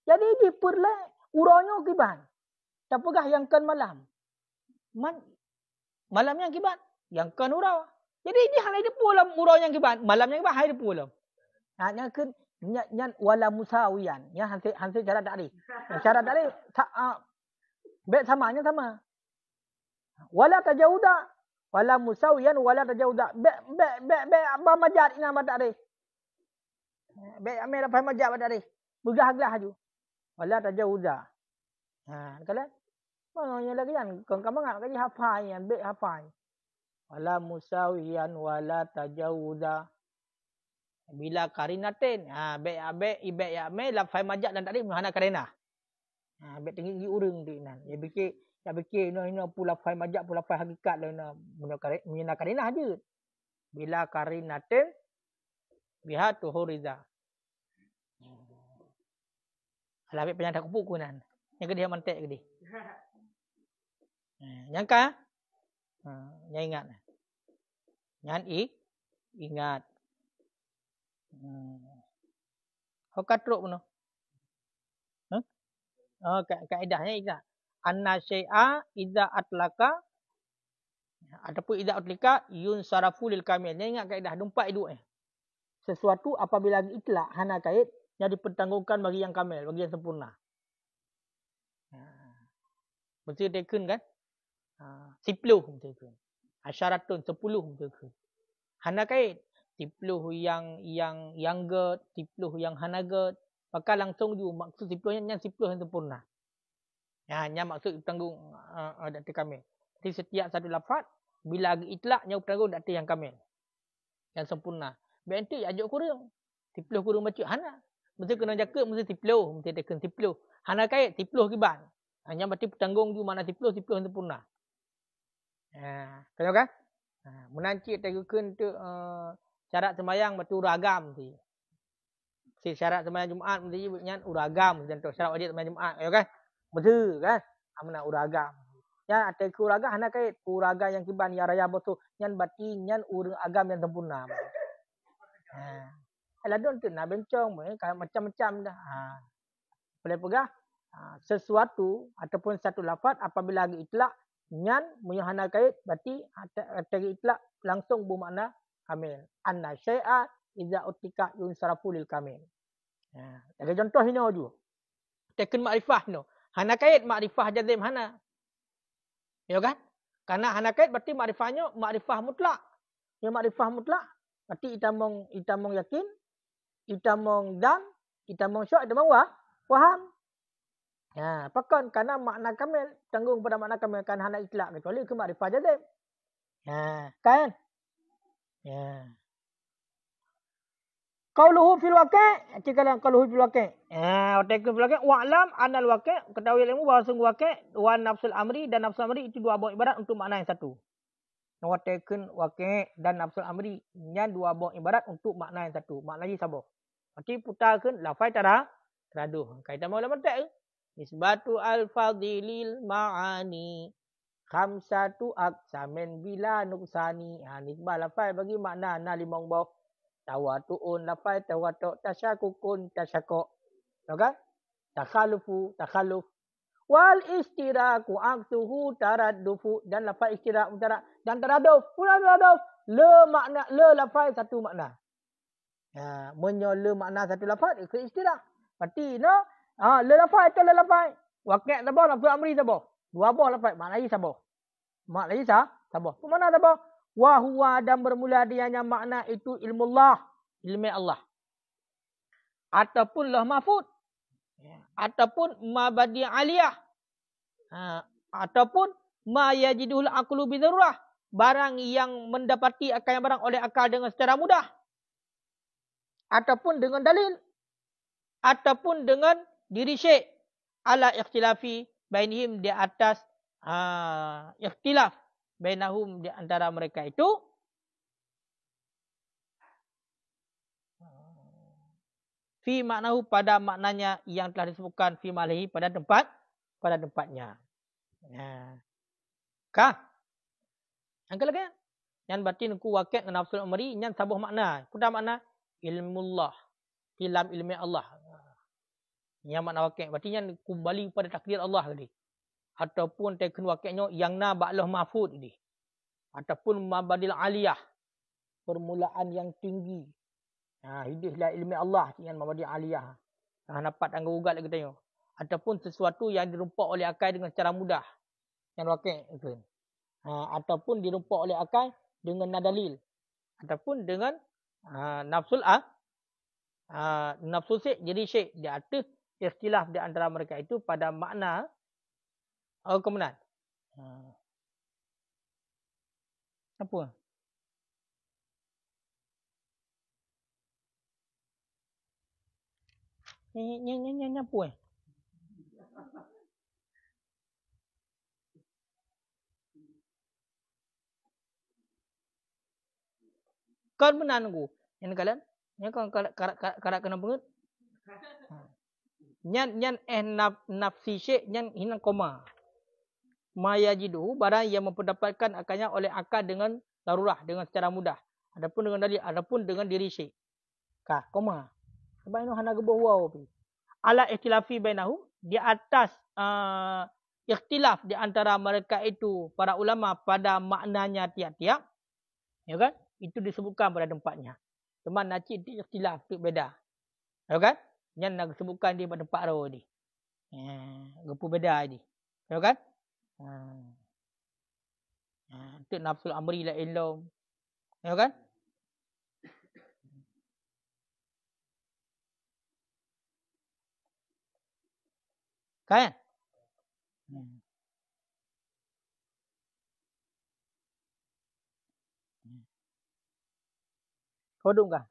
Jadi diperle uraunya kiban. Tak pegah yang ke malam. Malamnya kiban, yang ke urau. Jadi dia hal itu pulang urau yang kiban, malamnya kiban hari pulang. Hanya kan nyan wala musawiyan. Ya hansi syarat tadi. Syarat tadi bet samanya sama. Wala tajawuda, wala musawiyan, wala tajawuda. Be apa majat ina mata tadi. Be amir apa majat mata tadi. Begah-gah aju. Wala tajawuda. Kalau mana lagi kan, kamu ngak kaji hafal yang be hafal. Wala musawiyan, wala tajawuda. Bila karinatin, be ibe ya me lafai majak dan tadi mana karina. Be tinggi urang tu nan. Ya fikir ino pula lafai majak pula lafai hakikat lah mina karina aja. Bila karinatin biha tuhuriza. Alah be penyandak kupuk nan. Yang dia mantek gede. Nyangka? Yang ingat. Nyan ingat. Hokatruk puno. Kaedahnya ingat. Anna syai'a idza atlaka ataupun idza atlika yunsarafu lil kamil. Ingat kaedah dumpat hidup sesuatu apabila itlak hana kait yang dipertanggungjawabkan bagi yang kamil, bagi yang sempurna. Mesti taken kan? 10 taken. Asyaratun 10 taken. Hana kait 10 yang get, 10 yang hana get. Maka langsung ju maksud 10 yang 10 yang sempurna. Yang maksud tanggung dati kamil. Jadi setiap satu lafaz bila itlak yang tanggung dati yang kamil. Yang sempurna. Benti ajak kurang. 10 kurang baca hana. Mesti kena jaga mesti 10, mesti taken 10. Hana kait 10 kiban. Hanya berarti tanggung ju mana 10 yang sempurna. Tahu kan? Menanci taken tu syarat sembahyang betul ragam tu. Si syarat sembahyang Jumaat mesti nyan uragam contoh syarat wajib sembahyang Jumaat, ya kan? Betul kan? Amna uragam. Ya ada uragam hana kait uragam yang kiban ya raya betul nyan berarti nyan urang agam yang sempurna. Aladun tu nak bencong macam-macam dah. Boleh pegah sesuatu ataupun satu lafaz apabila lagi itlak nyan muhana kait berarti tadi itlak langsung bermakna kamil. Anna syai'a idza utika yunsarafu lil kamil. Ada contoh ini aju. Taken makrifah no. Hana kait makrifah jazim hana. Ya kan? Karena hana kait berarti makrifahnya makrifah mutlak. Ya makrifah mutlak berarti itamong yakin, itamong dan, itamong syak, itamong faham. Pakon karena makna kamil tanggung pada makna kamil kan hana itlak kecuali ke makrifah jazim. Kan? Qauluhu fil waqi', cikalah qauluhu fil waqi'. Taken fil waqi' wa'lam anal waqi', ketahui ilmu bahawa sungguh waqi' wa nafsul amri dan nafsul amri itu dua buah ibarat untuk makna yang satu. Taken waqi' dan nafsul amri nya dua buah ibarat untuk makna yang satu. Maknanya sama. Berarti putarkan lafaz teraduh. Kaitan maula mantak nisbatu al-fadilil ma'ani khamsatu aqsamin bila nuqsani. Nisbah lafaz bagi makna na limang buah. Tawatu'un lafaz tawatu' tasyakukun tasyakuk. Tahu kan? Takhaluf. Wal istiraku aksuhu taraddufu dan lafaz istirak mutarak dan taraduf. Pula taraduf. Le makna le lafaz satu makna. Le makna satu lafaz ke istirak. Berarti le lafaz itu le lafaz. Waqi' tabah nafsu amri tabah. Dua buah lafaz maknanya sabah. Maknanya sabah. Mana tabah? Wa huwa dan bermula dianya makna itu ilmullah, ilmu Allah. Ataupun lah mahfud. Ataupun ma badi aliyah. Ataupun ma yajidul aqlu bidarurah. Barang yang mendapati akal yang barang oleh akal dengan secara mudah. Ataupun dengan dalil. Ataupun dengan diri syekh. Ala ikhtilafi bainihim di atas ikhtilaf. Bainahum di antara mereka itu fi maknahu pada maknanya yang telah disebutkan fi malihi pada tempatnya. Kah? Angkat lagi. Yang batin ku wakil dengan nafsul amri. Yang sabuh makna. Kuda makna ilmullah. Dalam ilmu Allah. Yang makna wakil. Berarti yang kembali pada takdir Allah tadi. Ataupun tekun wakilnya yang na ba'lah mahfud tadi. Ataupun mabadil aliyah. Permulaan yang tinggi. Hiduplah ilmu Allah. Yang mabadil aliyah. Dapat anggar ugat lagi tanya. Ataupun sesuatu yang dirumpak oleh akal dengan secara mudah. Yang wakil itu. Ataupun dirumpak oleh akal dengan nadalil. Ataupun dengan nafsul nafsul syek jadi syek. Dia ada ikhtilaf di antara mereka itu pada makna kemenangan. Apa? Nyanyi apa? Kan benar aku. Yang kalian? Yang karak kena banget. Nyan nafsi syek nyan hinang koma. Mayajidu barang yang memperdapatkan akalnya oleh akal dengan darurah, dengan secara mudah. Adapun dengan dalil, adapun dengan diri syek. Koma. Sebab ini hana gebuh wow. Ala ikhtilafi bainahum di atas ikhtilaf di antara mereka itu para ulama pada maknanya tiap-tiap. Ya kan? Itu disebutkan pada tempatnya. Teman nacik di ikhtilaf itu beda. Ya kan? Yang nak sebutkan di tempat rawa ni. Gepu beda ni. Ya kan? Itu nafsul amri la ilm. Ya kan? Kan? Kodong kah?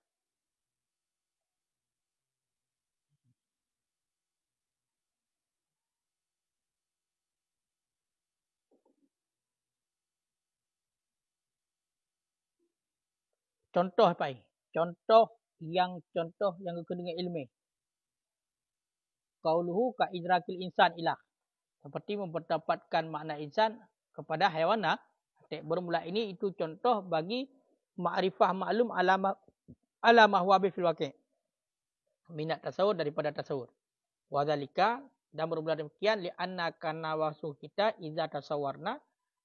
Contoh apa? Contoh yang berkaitan dengan ilmu. Qauluhu ka idrakil insan ilah. Seperti memperdapatkan makna insan kepada haiwan. Bermula ini itu contoh bagi ma'rifah maklum alamah wabi fil waqi'. Minat tasawur daripada tasawur. Wadzalika dan bermula demikian li'anna kana wasu kita iza tasawwarna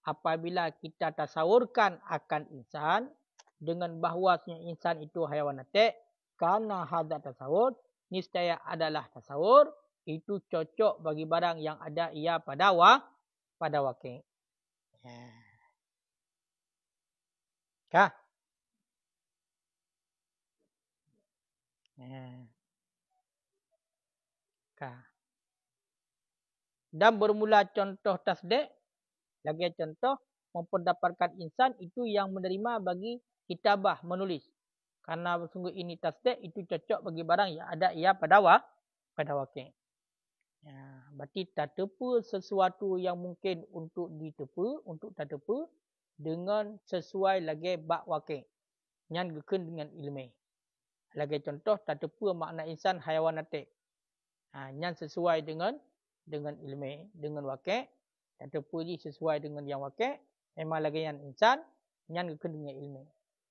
apabila kita tasawurkan akan insan dengan bahawasanya insan itu haiwan natik, karena hadza tasawur niscaya adalah tasawur itu cocok bagi barang yang ada ia pada waqi'. Kah? Dan bermula contoh tasdik, lagi contoh memperdapatkan insan itu yang menerima bagi kitabah menulis. Karena sungguh ini tasdik itu cocok bagi barang yang ada ia pada waqi'. Berarti tak tepa sesuatu yang mungkin untuk ditepa, untuk tak tepa dengan sesuai lagi bab waqi'. Yang gekun dengan ilmu. Lagi contoh tak tepa makna insan haiwan natik. Yang sesuai dengan ilmu, dengan waqi'. Tak tepa sesuai dengan yang waqi'. Memang lagi yang insan yang gekun dengan ilmu.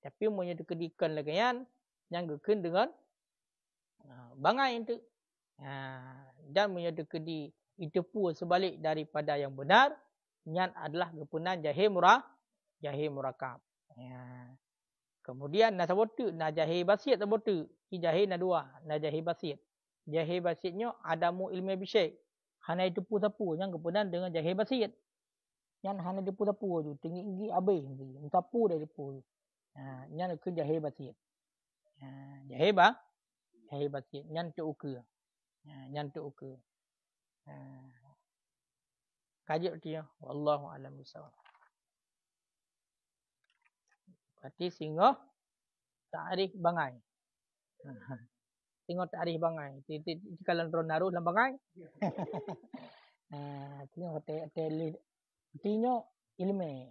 Tapi menyedekadikan lagi yang gekun dengan bangai itu. Dan menyedekadi itu pun sebalik daripada yang benar. Yang adalah kepunan jahil murakab. Kemudian nak sabotu, nak jahil basit sabotu. Jahil nak dua, nak jahil basit. Jahil basitnya adamu ilmu bisyik. Hana itu pun sapu yang kepunan dengan jahil basit. Yang hana itu pun sapu tu, tinggi abai, sapu dari pun. Yang ke jahil basit. Jahil basit, yang terukur. Yang terukur. Kajian dia, wallahu a'lam bishawab. Berarti singgah ta'rif bangai. Tengok ta'rif bangai. Kalau naruh dalam bangai. Tengok artinya ilmu.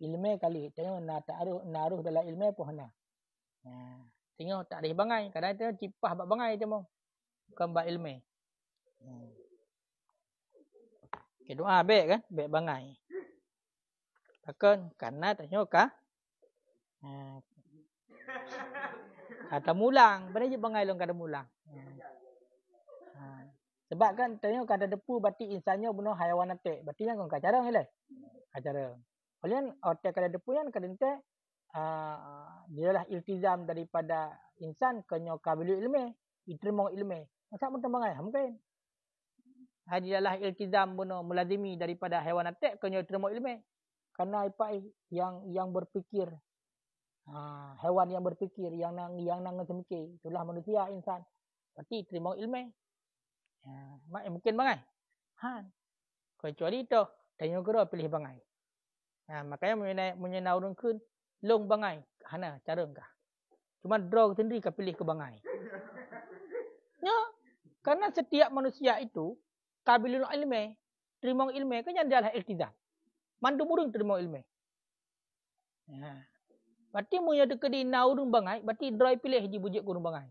Ilmu kali. Tengok naruh dalam ilmu pun hana. Tengok ta'rif bangai. Kadang tengok cipah bab bangai je mau. Bukan bab ilmu. Okay, doa baik kan? Baik bangai. Takkan karena tengok kah? Kata mulang. Benda je bangai long kata mulang. Sebab kan tanya kata depu berarti insannya benar haiwan atik. Berarti kan kau cara ngelai. Cara. Oleh otak kata depu kan kata ente dia lah iltizam daripada insan kenyo kabilu ilmi, itermo ilmi. Masa mun bangai mungkin. Dia lah iltizam benar melazimi daripada haiwan atik kenyo itermo ilmi. Karena ipai yang berfikir. Hewan yang berfikir, yang nang semikir, itulah manusia, insan. Berarti terima ilmu. Mungkin bangai. Kecuali itu, tanya kira pilih bangai. Makanya menyena urun kun, long bangai. Hana cara engkah. Cuma draw sendiri ke pilih ke bangai. Ya, karena setiap manusia itu kabilul ilmu, terima ilmu kan yang adalah iltizam. Mandu burung terima ilmu. Berarti mu yang dekat di naurung bangai, berarti dry pilih di bujik kurung bangai.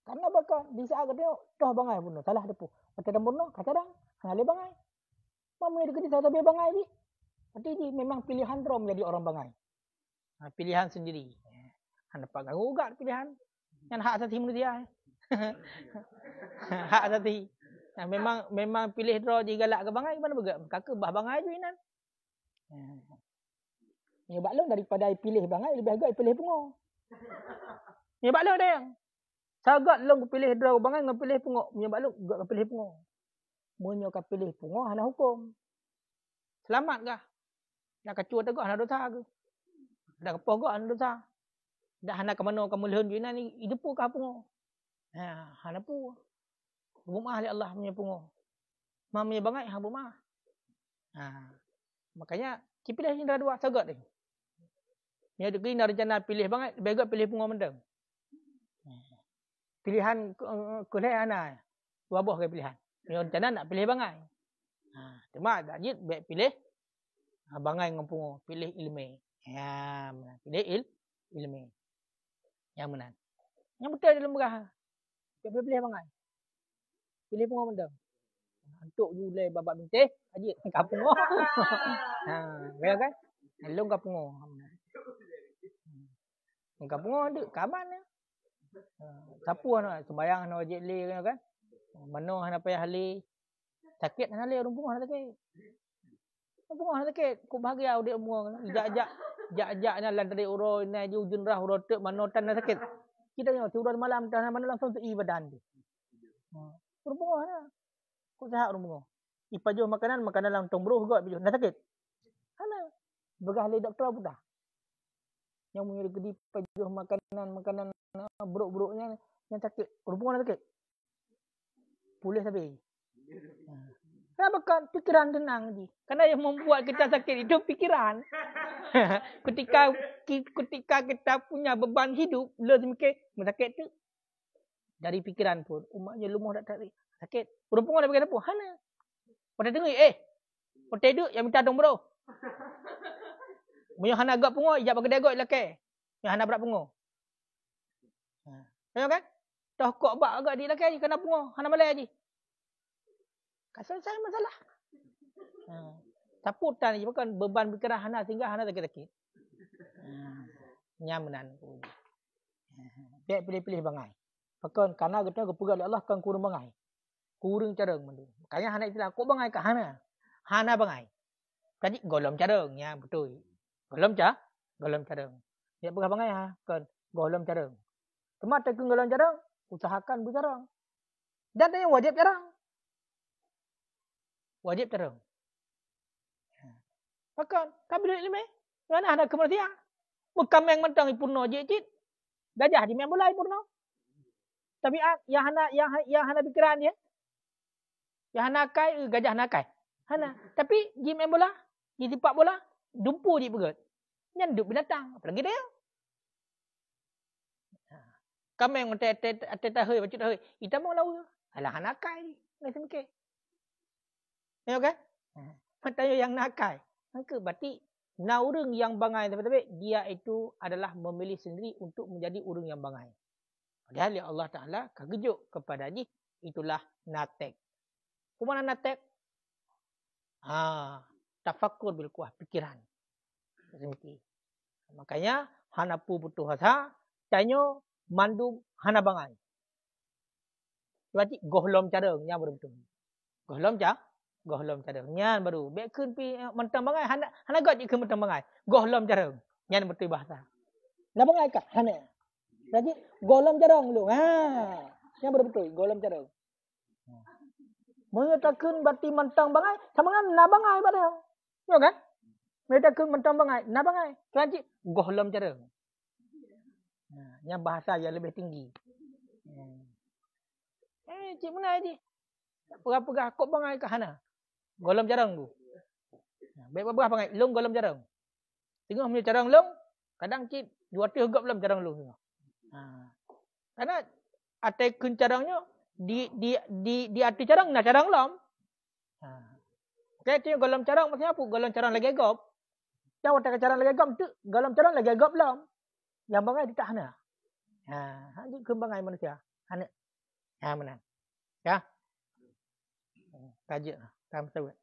Karena bakal di saat dia toh bangai pun salah depu. Macam dambur no, kadang hale bangai. Mu yang dekat di saat bangai ni. Berarti dia memang pilihan draw menjadi orang bangai. Pilihan sendiri. Dapat ganggu juga pilihan. Yang hak asasi manusia. Hak asasi. Memang pilih draw di galak ke bangai mana bergerak. Kakak bah bangai je inan. Ya baklong daripada pilih bangai lebih agak pilih pungo. Ya baklong dia yang. Sagat long pilih draw bangai ngam pilih pungo. Ya baklong gak pilih pungo. Munyo ka pilih pungo hana hukum. Selamat kah? Nak kacua tegak hana dosa ke? Dak kepoh gak hana dosa. Dak hana ke mano kamu lehun jina ni hidup ka pungo. Hana pu. Rumah oleh Allah punya pungo. Mamnya bangai hang rumah. Makanya kita pilih indra dua sagat ni. Ya dekat ni rencana pilih banget, begak pilih pungo mendeng. Pilihan kulai ana. Wabah ke pilihan. Ya rencana nak pilih bangai. Cuma tak jid baik pilih bangai dengan pungo, pilih ilmu. Ya, pilih ilmu. Yang menang. Yang betul dalam berah. Tak pilih bangai. Pilih pungo mendeng. Untuk julai babak bintih, ajit ka pungo. Gaya kan? Long ka pungo. Kapungo ada kaban ya. Sapu ana sembayang ana wajib le kan. Mano ana payah le. Sakit ana le rumpungo ana sakit. Rumpungo ana sakit. Ku bahagia udik rumpungo. Jak na lan tadi uro na ju ujun rah uro tek mano tan sakit. Kita tengok turun malam tan mana langsung tu badan tu. Rumpungo ana. Ku sehat rumpungo. Ipajuh makanan lang tong bro gak bijuh na sakit. Ana. Begah le doktor pun dah. Yang mengira gedi pajuh makanan buruk-buruknya yang sakit. Rumpungan sakit. Pulih tapi. Kenapa kan pikiran tenang je. Karena yang membuat kita sakit itu pikiran. ketika kita punya beban hidup, lebih mikir sakit tu dari pikiran pun. Umatnya lumuh tak sakit. Rumpungan dah pakai apa? Hana. Pada dengar, pada duduk yang minta dong bro. Yang hana agak pungo, ijak bagi degok lelaki. Yang hana berat pungo. Tengok kan? Dah kok bak agak di lelaki je, kena pungo. Hana malai je. Kan selesai masalah. Taputan je, bukan beban pikiran hana sehingga hana sakit-sakit. Nyamanan. Biar pilih-pilih bangai. Bahkan karena kita kepegang Allah kan kurang bangai. Kurang careng. Makanya hana istilah, kok bangai ke hana? Hana bangai. Tadi golom careng. Ya, betul. Golom careng. Ya pegah bangai kan golom careng. Cuma tak golom careng, usahakan bercareng. Dan yang wajib careng. Wajib careng. Bahkan kabinet ilmu, mana ada kemerdekaan. Bukan yang mentang ipurno jejit. Gajah di main bola ipurno. Tapi yang hana pikiran dia. Yang hana kai, gajah nakai. Hana. Tapi di main bola, di sepak bola, dumpu je pegat. Yang duduk binatang. Apalagi dia. Kami yang tahu, baca tahu. Kita mau lalu. Alah nakai ni. Nak semikir. Tengok kan? Matanya yang nakai. Maka berarti urang yang bangai tapi dia itu adalah memilih sendiri untuk menjadi urang yang bangai. Padahal Allah Ta'ala kagejuk kepada dia. Itulah natek. Kemana natek? Tafakkur bil kuah. Pikiran. Semikir. Makanya hana pu butuh hasa, canyo mandum hana bangai. Berarti gohlom careng nya baru betul. Gohlom ca? Gohlom careng. Nyan baru. Bek kun pi mentang bangai hana got ikut mentang bangai. Gohlom careng. Nyan betul bahasa. Na bangai kah? Hana. Jadi gohlom careng lu. Ha. Yang baru betul gohlom careng. Menyatakan berarti mentang bangai sama dengan na bangai padahal. Ya kan? Menyatakan mentang bangai, na bangai. Kerana gohlom careng. Yang bahasa yang lebih tinggi. Cik menai je. Pegah-pegah kok bangai ke hana. Golom jarang tu. Baik berapa bangai? Long golom jarang. Tengok punya jarang long. Kadang cik 200 hugap dalam jarang long. Karena atai kun jarangnya di ati jarang na jarang long. Okey tengok golom jarang maksudnya apa? Golom jarang lagi gop. Yang watak jarang lagi gop tu golom jarang lagi gop long. Yang bangai di tak hana. Hanya kembangai manusia. Hana. Menang. Ya. Kaji. Tam sebut.